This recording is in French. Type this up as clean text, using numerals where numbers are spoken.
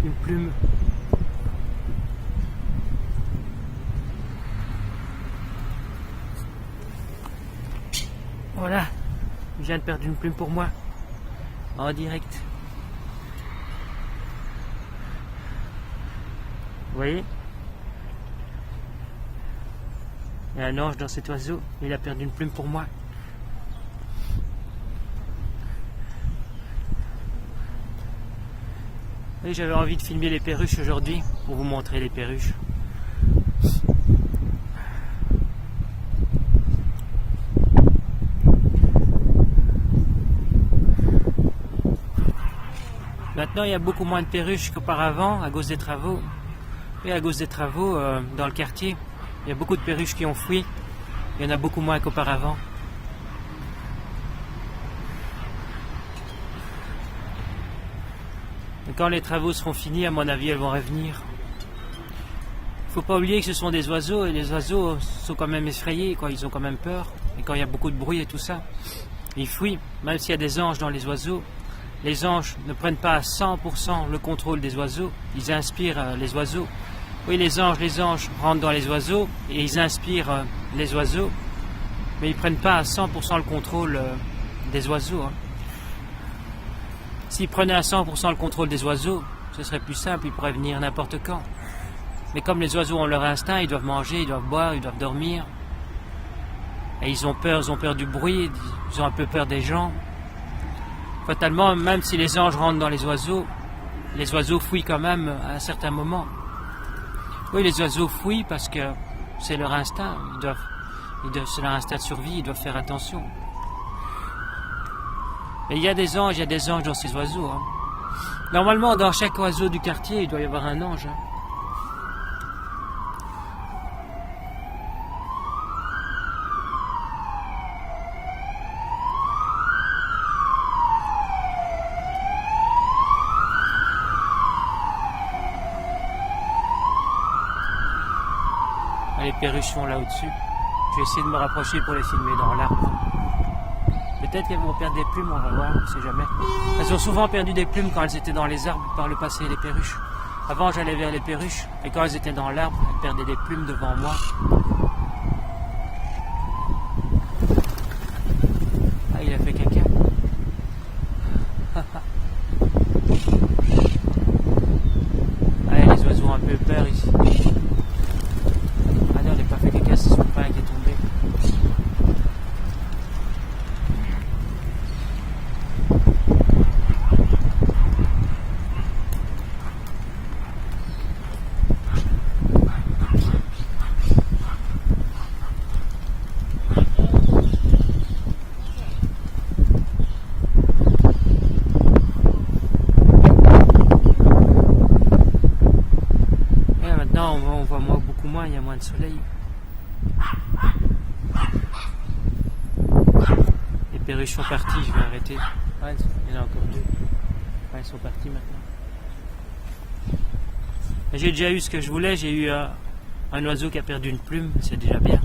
Une plume. Voilà, je viens de perdre une plume pour moi, en direct. Vous voyez? Il y a un ange dans cet oiseau, il a perdu une plume pour moi. Et j'avais envie de filmer les perruches aujourd'hui, pour vous montrer les perruches. Maintenant, il y a beaucoup moins de perruches qu'auparavant, à cause des travaux. Et à cause des travaux, dans le quartier, il y a beaucoup de perruches qui ont fui. Il y en a beaucoup moins qu'auparavant. Et quand les travaux seront finis, à mon avis, elles vont revenir. Il ne faut pas oublier que ce sont des oiseaux, et les oiseaux sont quand même effrayés, quoi. Ils ont quand même peur. Et quand il y a beaucoup de bruit et tout ça, ils fuient. Même s'il y a des anges dans les oiseaux, les anges ne prennent pas à 100% le contrôle des oiseaux. Ils inspirent les oiseaux. Oui, les anges rentrent dans les oiseaux et ils inspirent les oiseaux. Mais ils ne prennent pas à 100% le contrôle des oiseaux. Hein. S'ils prenaient à 100% le contrôle des oiseaux, ce serait plus simple, ils pourraient venir n'importe quand. Mais comme les oiseaux ont leur instinct, ils doivent manger, ils doivent boire, ils doivent dormir. Et ils ont peur du bruit, ils ont un peu peur des gens. Fatalement, même si les anges rentrent dans les oiseaux fuient quand même à un certain moment. Oui, les oiseaux fuient parce que c'est leur instinct, c'est leur instinct de survie, ils doivent faire attention. Mais il y a des anges dans ces oiseaux. Hein. Normalement, dans chaque oiseau du quartier, il doit y avoir un ange. Hein. Les perruches sont là au-dessus. Je vais essayer de me rapprocher pour les filmer dans l'arbre. Peut-être qu'elles vont perdre des plumes, on va voir, on sait jamais. Elles ont souvent perdu des plumes quand elles étaient dans les arbres par le passé, les perruches. Avant, j'allais vers les perruches, et quand elles étaient dans l'arbre, elles perdaient des plumes devant moi. Ah, il a fait caca. Ah, les oiseaux ont un peu peur ici. Ah non, il n'a pas fait caca, c'est son pain qui est tombé. On voit beaucoup moins, il y a moins de soleil. Les perruches sont parties, je vais arrêter. Ouais, il y en a encore deux. Ouais, elles sont parties maintenant. J'ai déjà eu ce que je voulais, j'ai eu un oiseau qui a perdu une plume, c'est déjà bien.